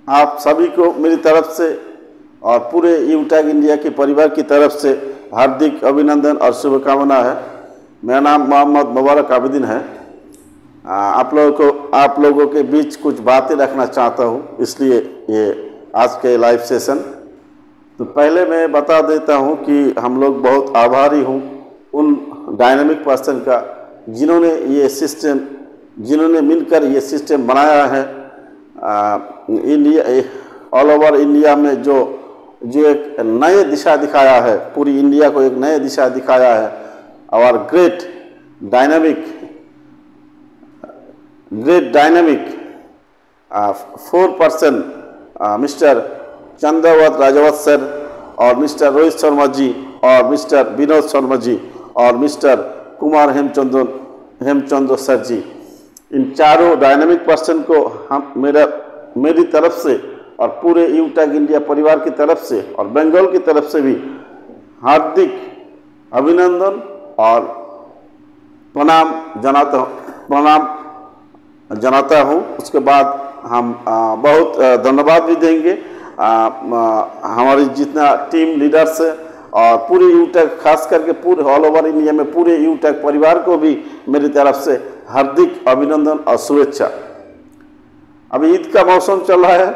आप सभी को मेरी तरफ से और पूरे यूटैग इंडिया के परिवार की तरफ से हार्दिक अभिनंदन और शुभकामना है। मेरा नाम मोहम्मद मुबारक आबिदीन है। आप लोगों के बीच कुछ बातें रखना चाहता हूं, इसलिए ये आज के लाइव सेशन। तो पहले मैं बता देता हूं कि हम लोग बहुत आभारी हूं उन डायनामिक पर्सन का जिन्होंने मिलकर ये सिस्टम बनाया है। इंडिया ऑल ओवर इंडिया में जो एक नए दिशा दिखाया है, पूरी इंडिया को एक नए दिशा दिखाया है। Our great dynamic 4% mister Chandravat Rajawat sir और मिस्टर रोहित शर्मा जी और मिस्टर विनोद शर्मा जी और मिस्टर कुमार हेमचंद्र सर जी, इन चारों डायनामिक पर्सन को मेरी तरफ से और पूरे यूटैग इंडिया परिवार की तरफ से और बंगाल की तरफ से भी हार्दिक अभिनंदन और प्रणाम जनाता हूँ। उसके बाद हम बहुत धन्यवाद भी देंगे हमारी जितना टीम लीडर्स है और पूरे यूटैग, खास करके पूरे ऑल ओवर इंडिया में पूरे यूटैग परिवार को भी मेरी तरफ से हार्दिक अभिनंदन और शुभेच्छा। अभी ईद का मौसम चल रहा है,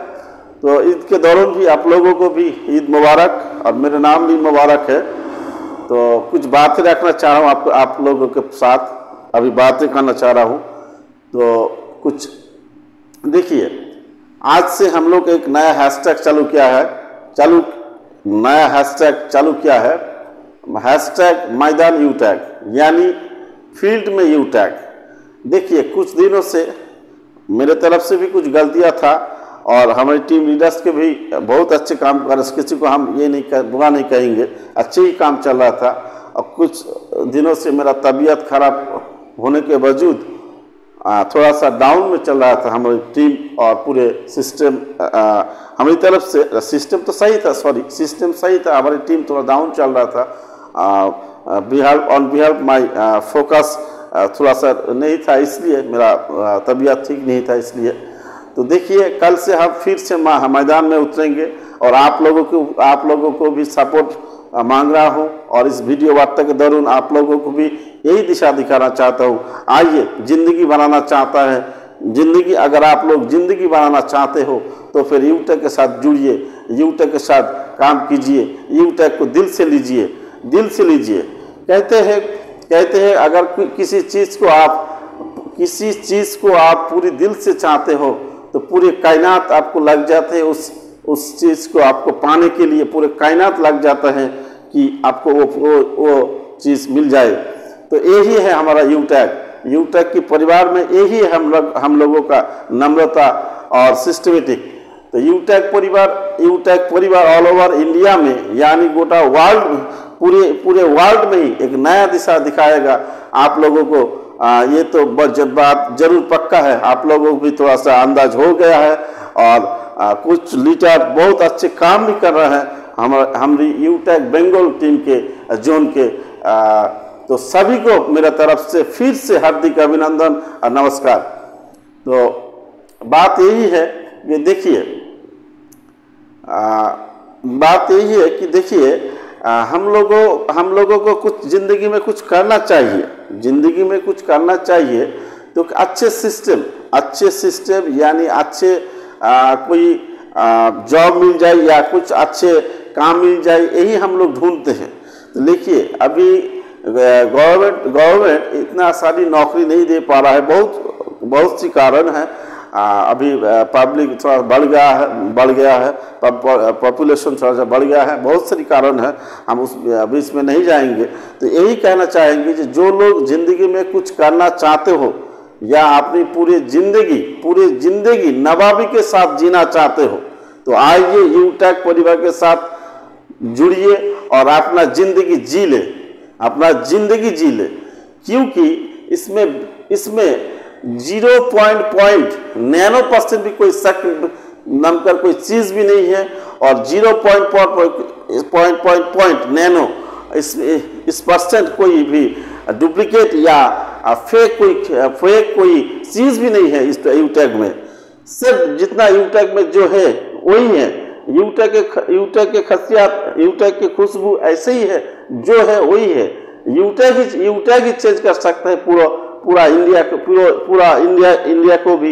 तो ईद के दौरान भी आप लोगों को भी ईद मुबारक और मेरा नाम भी मुबारक है। तो कुछ बातें रखना चाह रहा हूँ आप लोगों के साथ, अभी बातें करना चाह रहा हूँ। तो कुछ देखिए, आज से हम लोग एक नया हैशटैग चालू किया है, हैशटैग मैदान यूटैग, यानी फील्ड में यूटैग। देखिए, कुछ दिनों से मेरे तरफ से भी कुछ गलतियां था और हमारी टीम लीडर्स के भी बहुत अच्छे काम कर रहे, किसी को हम ये बुरा नहीं कहेंगे, अच्छे ही काम चल रहा था। और कुछ दिनों से मेरा तबीयत खराब होने के बावजूद थोड़ा सा डाउन में चल रहा था हमारी टीम और पूरे सिस्टम। हमारी तरफ से सिस्टम सही था, हमारी टीम थोड़ा डाउन चल रहा था। ऑन बिहाफ माई फोकस थोड़ा सा नहीं था, इसलिए मेरा तबीयत ठीक नहीं था, इसलिए। तो देखिए, कल से हम फिर से मैदान में उतरेंगे और आप लोगों को भी सपोर्ट मांग रहा हूं और इस वीडियो वार्ता के दौरान आप लोगों को भी यही दिशा दिखाना चाहता हूं। आइए, जिंदगी बनाना चाहता है जिंदगी, अगर आप लोग जिंदगी बनाना चाहते हो तो फिर यूटैग के साथ जुड़िए, यूटैग के साथ काम कीजिए, यूटैग को दिल से लीजिए। कहते हैं अगर किसी चीज़ को आप पूरी दिल से चाहते हो तो पूरे कायनात आपको लग जाते हैं, उस चीज़ को आपको पाने के लिए पूरे कायनात लग जाता है कि आपको वो चीज़ मिल जाए। तो यही है हमारा यूटैग की परिवार में, यही है हम लोगों का नम्रता और सिस्टमेटिक। तो यूटैग परिवार ऑल ओवर इंडिया में, यानी गोटा वर्ल्ड, पूरे वर्ल्ड में ही एक नया दिशा दिखाएगा आप लोगों को। ये तो बात जरूर पक्का है, आप लोगों को भी थोड़ा सा अंदाज हो गया है और कुछ लीडर बहुत अच्छे काम भी कर रहे हैं हमारी यूटैग बंगाल टीम के जोन के। तो सभी को मेरा तरफ से फिर से हार्दिक अभिनंदन और नमस्कार। तो बात यही है कि देखिए, हम लोगों को कुछ जिंदगी में कुछ करना चाहिए। तो अच्छे सिस्टम यानी अच्छे कोई जॉब मिल जाए या कुछ अच्छे काम मिल जाए, यही हम लोग ढूंढते हैं। तो देखिए, अभी गवर्नमेंट इतना सारी नौकरी नहीं दे पा रहा है, बहुत सी कारण है। अभी पब्लिक थोड़ा बढ़ गया है, पॉपुलेशन थोड़ा सा बढ़ गया है, बहुत सारी कारण है, हम अभी इसमें नहीं जाएंगे। तो यही कहना चाहेंगे कि जो लोग जिंदगी में कुछ करना चाहते हो या अपनी पूरी जिंदगी नवाबी के साथ जीना चाहते हो, तो आइए यूटैग परिवार के साथ जुड़िए और अपना जिंदगी जी ले, क्योंकि इसमें 0.0% भी कोई शक नाम कर कोई चीज़ भी नहीं है और 0.0% कोई भी डुप्लीकेट या फेक कोई चीज़ भी नहीं है इस यूटैग में। सिर्फ जितना यूटेक में जो है वही है। यूटेक के खसियात, यूटेक की खुशबू ऐसे ही है, जो है वही है। यूटेक ही चेंज कर सकता है पूरा इंडिया को, पूरा इंडिया को भी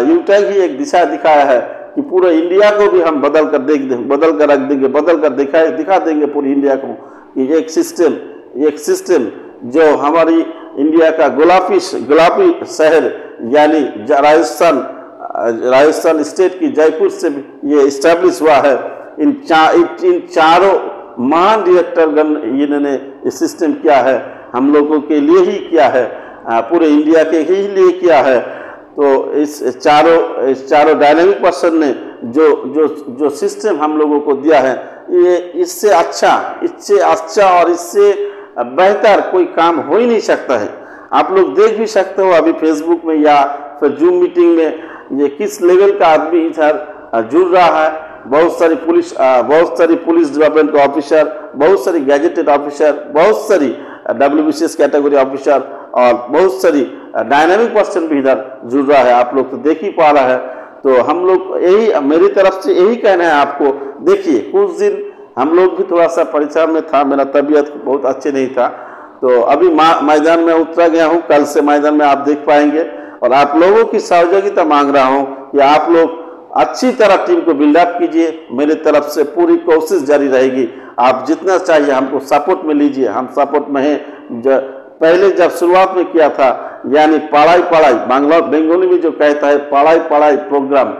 यूटेक ही एक दिशा दिखाया है कि पूरे इंडिया को भी हम बदल कर रख देंगे, बदल कर दिखा देंगे पूरी इंडिया को कि एक सिस्टम जो हमारी इंडिया का गुलाबी शहर यानी राजस्थान स्टेट की जयपुर से ये इस्टेब्लिश हुआ है। इन चारों महान डायरेक्टरगण इन्होंने ये सिस्टम किया है, हम लोगों के लिए ही किया है, पूरे इंडिया के ही लिए किया है। तो इस चारों डायनामिक पर्सन ने जो सिस्टम हम लोगों को दिया है, ये इससे अच्छा और इससे बेहतर कोई काम हो ही नहीं सकता है। आप लोग देख भी सकते हो अभी फेसबुक में या फिर जूम मीटिंग में ये किस लेवल का आदमी इधर जुड़ रहा है। बहुत सारी पुलिस डिपार्टमेंट के ऑफिसर, बहुत सारी गैजेटेड ऑफिसर, बहुत सारी WBCS कैटेगरी ऑफिसर और बहुत सारी डायनामिक पर्सन भी इधर जुड़ रहा है। आप लोग तो देख ही पा रहा है। तो हम लोग मेरी तरफ से यही कहना है आपको। देखिए, कुछ दिन हम लोग भी थोड़ा सा परेशान में था, मेरा तबीयत बहुत अच्छे नहीं था, तो अभी मैदान में उतरा गया हूँ। कल से मैदान में आप देख पाएंगे और आप लोगों की सहयोगिता मांग रहा हूँ कि आप लोग अच्छी तरह टीम को बिल्डअप कीजिए। मेरी तरफ से पूरी कोशिश जारी रहेगी। आप जितना चाहिए हमको सपोर्ट में लीजिए, हम सपोर्ट में हैं। पहले जब शुरुआत में किया था यानी पढ़ाई बंगाली में जो कहता है पढ़ाई प्रोग्राम,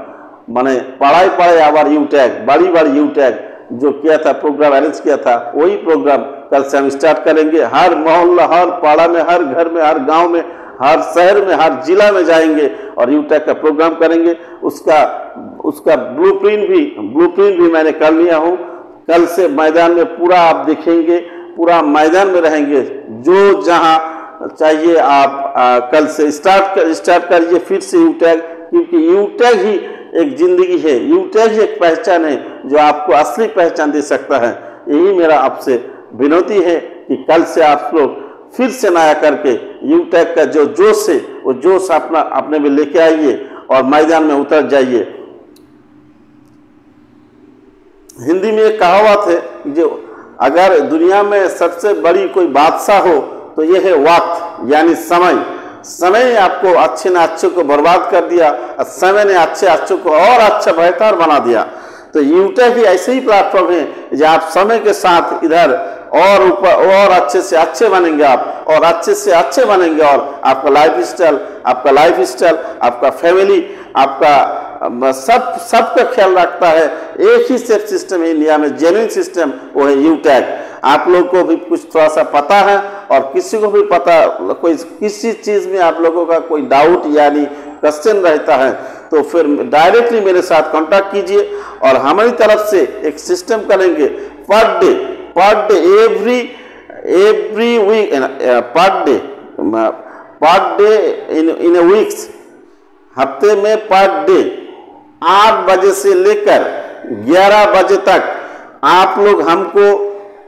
माने पढ़ाई आवर यूटेक, बड़ी यूटेक जो किया था, प्रोग्राम अरेंज किया था, वही प्रोग्राम कल से हम स्टार्ट करेंगे। हर मोहल्ला, हर पाड़ा में, हर घर में, हर गांव में, हर शहर में, हर जिला में जाएंगे और यूटेक का प्रोग्राम करेंगे। उसका ब्लूप्रिंट भी मैंने कर लिया हूँ। कल से मैदान में पूरा आप देखेंगे, पूरा मैदान में रहेंगे। जो जहाँ चाहिए आप कल से स्टार्ट करिए फिर से यूटेक, क्योंकि यूटेक ही एक जिंदगी है, यूटेक ही एक पहचान है जो आपको असली पहचान दे सकता है। यही मेरा आपसे विनती है कि कल से आप लोग फिर से नया करके यूटेक का जो जोश है वो जोश अपने में लेके आइए और मैदान में उतर जाइए। हिंदी में एक कहावत है, जो अगर दुनिया में सबसे बड़ी कोई बादशाह हो तो ये है वक्त यानी समय। समय ने आपको अच्छे ने अच्छे को बर्बाद कर दिया और समय ने अच्छे को और अच्छा बेहतर बना दिया। तो यूटेक ही ऐसे ही प्लेटफॉर्म है जो आप समय के साथ इधर और ऊपर और अच्छे से अच्छे बनेंगे, आप और अच्छे से अच्छे बनेंगे और आपका लाइफ स्टाइल, आपका फैमिली, आपका सबका ख्याल रखता है। एक ही सेफ सिस्टम है इंडिया में, जेन्युइन सिस्टम, वो है यूटेक। आप लोग को भी कुछ थोड़ा सा पता है और किसी को भी पता, कोई किसी चीज में आप लोगों का कोई डाउट यानी क्वेश्चन रहता है तो फिर डायरेक्टली मेरे साथ कांटेक्ट कीजिए और हमारी तरफ से एक सिस्टम करेंगे per day every week, per day in a weeks, हफ्ते में पर डे 8 बजे से लेकर 11 बजे तक आप लोग हमको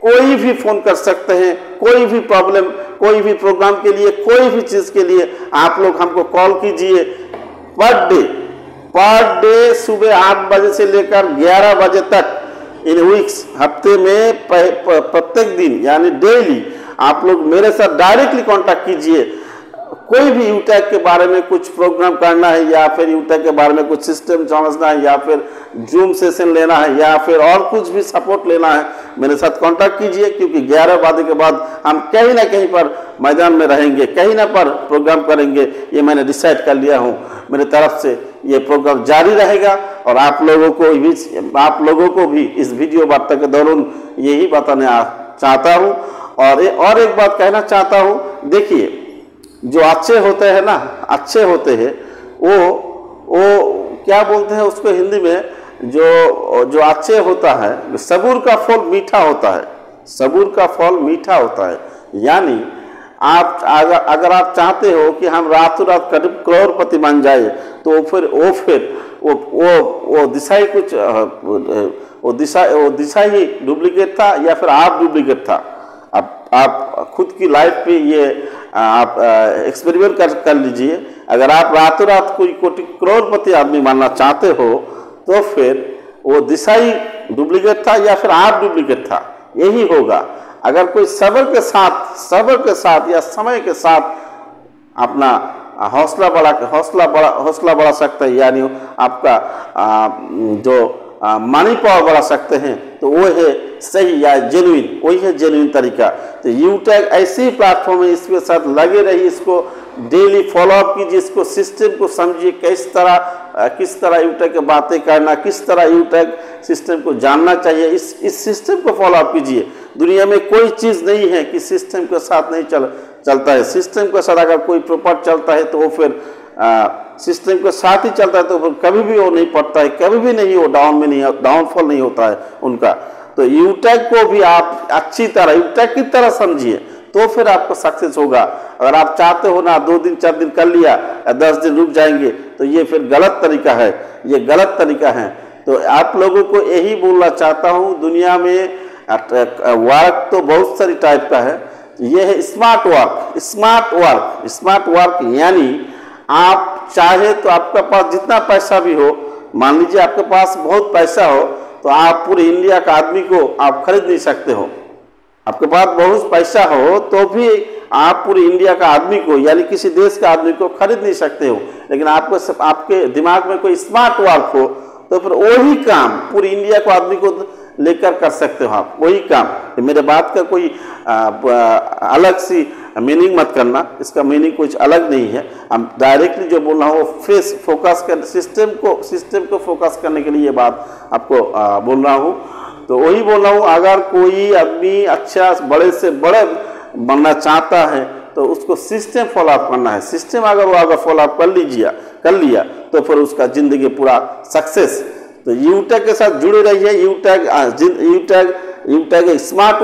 कोई भी फोन कर सकते हैं। कोई भी प्रॉब्लम, कोई भी प्रोग्राम के लिए, कोई भी चीज के लिए आप लोग हमको कॉल कीजिए। पर डे सुबह 8 बजे से लेकर 11 बजे तक इन वीक्स, हफ्ते में प्रत्येक दिन यानी डेली आप लोग मेरे साथ डायरेक्टली कांटेक्ट कीजिए। कोई भी यूटेक के बारे में कुछ प्रोग्राम करना है या फिर यूटेक के बारे में कुछ सिस्टम समझना है या फिर जूम सेशन लेना है या फिर और कुछ भी सपोर्ट लेना है, मेरे साथ कांटेक्ट कीजिए। क्योंकि 11 बजे के बाद हम कहीं ना कहीं पर मैदान में रहेंगे, कहीं ना पर प्रोग्राम करेंगे, ये मैंने डिसाइड कर लिया हूँ। मेरी तरफ से ये प्रोग्राम जारी रहेगा और आप लोगों को भी इस वीडियो वार्ता के दौरान यही बताना चाहता हूँ। और एक बात कहना चाहता हूँ, देखिए जो अच्छे होते हैं ना, अच्छे होते हैं वो क्या बोलते हैं उसको हिंदी में, जो अच्छे होता है, सबूर का फल मीठा होता है, सबूर का फल मीठा होता है। यानी आप अगर आप चाहते हो कि हम रातों रात करोड़पति बन जाए तो फिर वो दिशा ही कुछ वो दिशा ही डुप्लीकेट था या फिर आप डुप्लीकेट था। आप खुद की लाइफ पे ये आप एक्सपेरिमेंट कर लीजिए। अगर आप रातों रात कोई कोटि करोड़पति आदमी बनना चाहते हो तो फिर वो दिशा ही डुप्लीकेट था या फिर आप डुप्लीकेट था, यही होगा। अगर कोई सब्र के साथ या समय के साथ अपना हौसला बढ़ा सकता है, यानी आपका जो मनी पावर बढ़ा सकते हैं, तो वो है सही या जेन्युइन, वही है जेन्युइन तरीका। तो यूटैग ऐसे ही प्लेटफॉर्म है, इसके साथ लगे रहिए, इसको डेली फॉलोअप कीजिए, इसको सिस्टम को समझिए, किस तरह यूटैग की बातें करना, किस तरह यूटैग सिस्टम को जानना चाहिए, इस सिस्टम को फॉलोअप कीजिए। दुनिया में कोई चीज़ नहीं है कि सिस्टम के साथ नहीं चलता है। सिस्टम के साथ अगर कोई प्रॉपर चलता है तो वो फिर सिस्टम के साथ ही चलता है, तो फिर कभी भी वो नहीं पड़ता है, कभी भी नहीं वो डाउनफॉल नहीं होता है उनका। तो यूटैग को भी आप अच्छी तरह यूटैग की तरह समझिए, तो फिर आपको सक्सेस होगा। अगर आप चाहते हो ना 2 दिन 4 दिन कर लिया या 10 दिन रुक जाएंगे, तो ये फिर गलत तरीका है, ये गलत तरीका है। तो आप लोगों को यही बोलना चाहता हूँ, दुनिया में वर्क तो बहुत सारी टाइप का है, ये है स्मार्ट वर्क यानी आप चाहे तो आपके पास जितना पैसा भी हो, मान लीजिए आपके पास बहुत पैसा हो, तो आप पूरे इंडिया का आदमी को आप खरीद नहीं सकते हो। आपके पास बहुत पैसा हो तो भी आप पूरे इंडिया का आदमी को, यानी किसी देश का आदमी को खरीद नहीं सकते हो। लेकिन आपके दिमाग में कोई स्मार्ट वर्क हो तो फिर वही काम पूरी इंडिया को आदमी को लेकर कर सकते हो आप, वही काम। तो मेरे बात का कोई अलग सी मीनिंग मत करना, इसका मीनिंग कुछ अलग नहीं है। हम डायरेक्टली जो बोल रहा हूँ वो फोकस कर सिस्टम को फोकस करने के लिए ये बात आपको बोल रहा हूँ। तो वही बोल रहा हूँ, अगर कोई आदमी अच्छा बड़े से बड़े बनना चाहता है तो उसको सिस्टम फॉलोअप करना है। सिस्टम अगर फॉलोअप कर लिया तो फिर उसका जिंदगी पूरा सक्सेस। तो यूटैग के साथ जुड़े रहिए। यूटैग एक स्मार्ट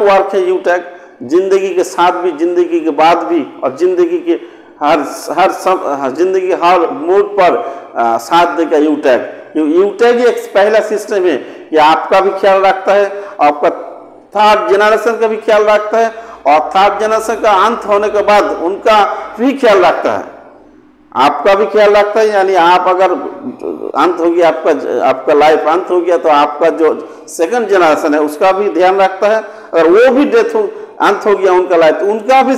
वर्क है यूटैग, जिंदगी के साथ भी, जिंदगी के बाद भी, और जिंदगी के जिंदगी हर मोड पर साथ देगा यूटैग एक पहला सिस्टम है कि आपका भी ख्याल रखता है, आपका थर्ड जनरेशन का भी ख्याल रखता है, और थर्ड जनरेशन का अंत होने के बाद उनका भी ख्याल रखता है, आपका भी ख्याल रखता है। यानी आप अगर अंत हो गया, आपका लाइफ अंत हो गया, तो आपका जो सेकंड जनरेशन है उसका भी ध्यान रखता है। अगर वो भी अंत हो गया उनका लाइफ, तो उनका भी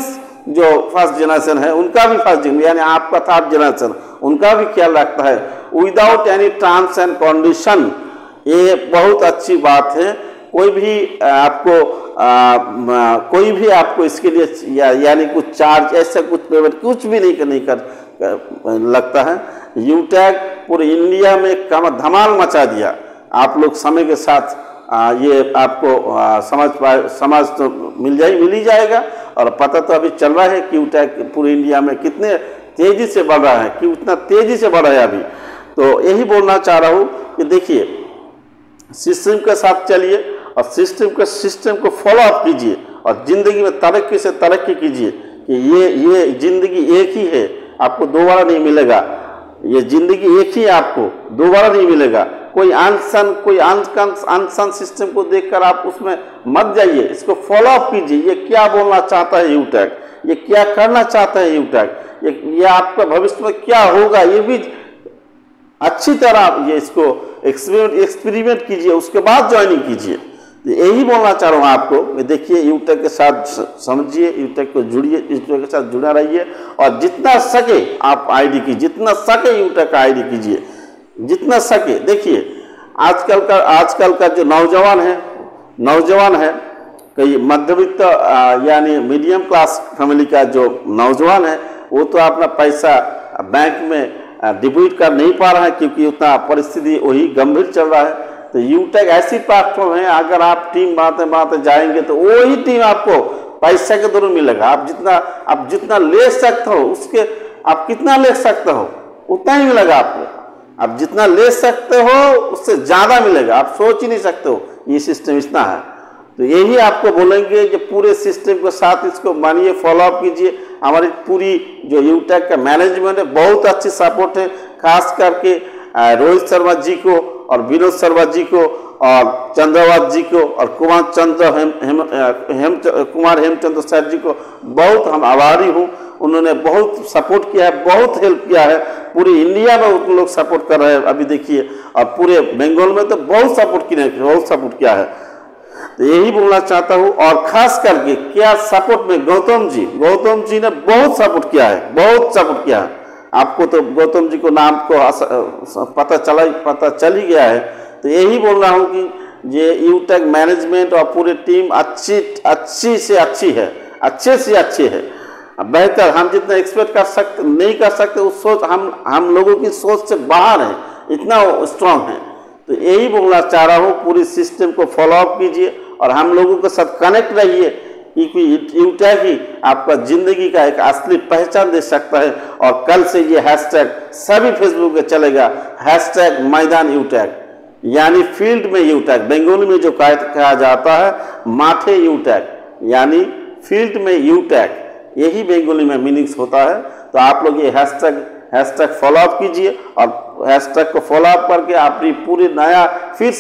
जो फर्स्ट जनरेशन है उनका भी फर्स्ट जनरेशन, यानी आपका थर्ड जनरेशन, उनका भी ख्याल रखता है without any terms and condition. ये बहुत अच्छी बात है। कोई भी आपको इसके लिए यानी कुछ चार्ज, ऐसा कुछ पेमेंट कुछ भी नहीं कर लगता है। यूटैग पूरे इंडिया में धमाल मचा दिया। आप लोग समय के साथ ये आपको समझ तो मिल ही जाएगा, और पता तो अभी चल रहा है कि यूटैग पूरे इंडिया में कितने तेजी से बढ़ रहा है, कि उतना तेजी से बढ़ रहा है अभी। तो यही बोलना चाह रहा हूँ कि देखिए, सिस्टम के साथ चलिए और सिस्टम को फॉलो अप कीजिए, और जिंदगी में तरक्की से तरक्की कीजिए। कि ये जिंदगी एक ही है, आपको दोबारा नहीं मिलेगा। ये जिंदगी एक ही, आपको दोबारा नहीं मिलेगा। कोई अनसन सिस्टम को देखकर आप उसमें मत जाइए, इसको फॉलो अप कीजिए। ये क्या बोलना चाहता है यूटैग, ये क्या करना चाहता है यूटैग, ये आपका भविष्य में क्या होगा, ये भी अच्छी तरह ये इसको एक्सपेरिमेंट कीजिए, उसके बाद ज्वाइनिंग कीजिए। यही बोलना चाह रहा हूँ आपको। देखिए, यूटैग के साथ समझिए, यूटैग को जुड़िए, यूटैग के साथ जुड़ा रहिए, और जितना सके आप आईडी कीजिए, जितना सके यूटैग का आईडी कीजिए, जितना सके। देखिए, आजकल का जो नौजवान है कई मध्यवित्त यानी मीडियम क्लास फैमिली का जो नौजवान है, वो तो अपना पैसा बैंक में डिपॉजिट कर नहीं पा रहा है, क्योंकि उतना परिस्थिति वही गंभीर चल रहा है। तो यूटैग ऐसी प्लेटफॉर्म है, अगर आप टीम बनाते जाएंगे तो वही टीम आपको पैसा के दौरान मिलेगा। आप जितना ले सकते हो, उसके आप कितना ले सकते हो उतना ही मिलेगा आपको। आप जितना ले सकते हो उससे ज़्यादा मिलेगा, आप सोच ही नहीं सकते हो। ये सिस्टम इतना है। तो यही आपको बोलेंगे कि पूरे सिस्टम के साथ इसको मानिए, फॉलोअप कीजिए। हमारी पूरी जो यूटैग का मैनेजमेंट है, बहुत अच्छी सपोर्ट है, खास करके रोहित शर्मा जी को और विनोद शर्मा जी को और चंद्रवात जी को और कुमार हेमचंद्र सर जी को बहुत हम आभारी हूँ। उन्होंने बहुत सपोर्ट किया है, बहुत हेल्प किया है। पूरी इंडिया में उन लोग सपोर्ट कर रहे हैं अभी देखिए, और पूरे बंगाल में तो बहुत सपोर्ट किया है। तो यही बोलना चाहता हूँ। और खास करके क्या सपोर्ट में गौतम जी ने बहुत सपोर्ट किया है, आपको तो गौतम जी को नाम को पता चल ही गया है। तो यही बोल रहा हूँ कि ये यूटेक मैनेजमेंट और पूरी टीम अच्छे से अच्छी है, बेहतर। हम जितना एक्सपेक्ट नहीं कर सकते उस सोच हम लोगों की सोच से बाहर है, इतना स्ट्रांग है। तो यही बोलना चाह रहा हूँ, पूरी सिस्टम को फॉलो अप कीजिए और हम लोगों के साथ कनेक्ट रहिए, क्योंकि यूटेक ही आपका जिंदगी का एक असली पहचान दे सकता है। और कल से ये हैशटैग सभी फेसबुक पे चलेगा, हैशटैग मैदान यूटेक, यानी फील्ड में यूटेक। बंगाली में जो कहा जाता है माठे यूटेक, यानी फील्ड में यूटेक, यही बंगाली में मीनिंग्स होता है। तो आप लोग ये हैशटैग फॉलो अप कीजिए और हैशटैग को फॉलो अप करके अपनी पूरी फिर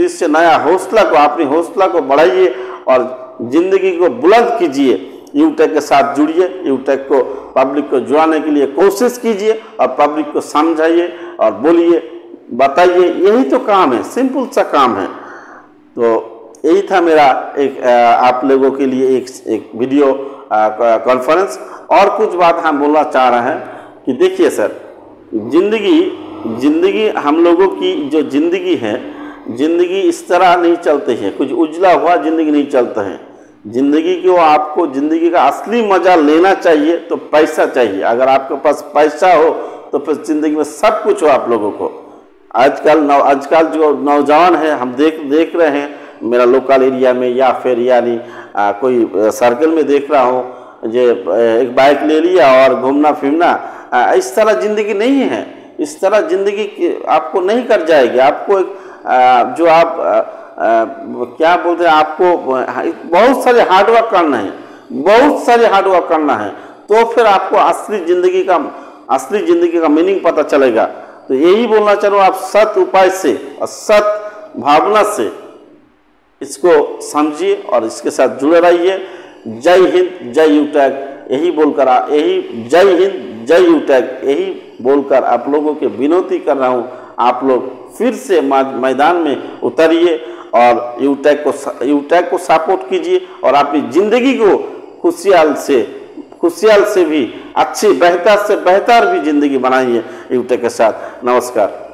से नया अपनी हौसला को बढ़ाइए और जिंदगी को बुलंद कीजिए। यूटेक के साथ जुड़िए, यूटेक को पब्लिक को जुड़ाने के लिए कोशिश कीजिए और पब्लिक को समझाइए और बोलिए, बताइए। यही तो काम है, सिंपल सा काम है। तो यही था मेरा एक आप लोगों के लिए एक वीडियो कॉन्फ्रेंस। और कुछ बात हम बोलना चाह रहे हैं कि देखिए सर, जिंदगी हम लोगों की जो जिंदगी है, जिंदगी इस तरह नहीं चलती है, कुछ उजला हुआ जिंदगी नहीं चलता है। जिंदगी को आपको जिंदगी का असली मजा लेना चाहिए तो पैसा चाहिए। अगर आपके पास पैसा हो तो फिर जिंदगी में सब कुछ हो आप लोगों को। आजकल जो नौजवान है, हम देख रहे हैं मेरा लोकल एरिया में या फिर यानी कोई सर्कल में देख रहा हूँ, जो एक बाइक ले लिया और घूमना फिरना, इस तरह जिंदगी नहीं है। इस तरह जिंदगी आपको नहीं कर जाएगी। आपको जो आप क्या बोलते हैं, आपको बहुत सारे हार्डवर्क करना है, तो फिर आपको असली जिंदगी का मीनिंग पता चलेगा। तो यही बोलना चाह रहा हूँ, आप सत उपाय से और सत भावना से इसको समझिए और इसके साथ जुड़े रहिए। जय हिंद, जय यूटेक, यही जय हिंद, जय यूटेक, यही बोलकर आप लोगों के विनती कर रहा हूँ। आप लोग फिर से मैदान में उतरिए और यूटेक को सपोर्ट कीजिए और अपनी जिंदगी को खुशहाल से भी अच्छी, बेहतर से बेहतर भी जिंदगी बनाइए यूटेक के साथ। नमस्कार।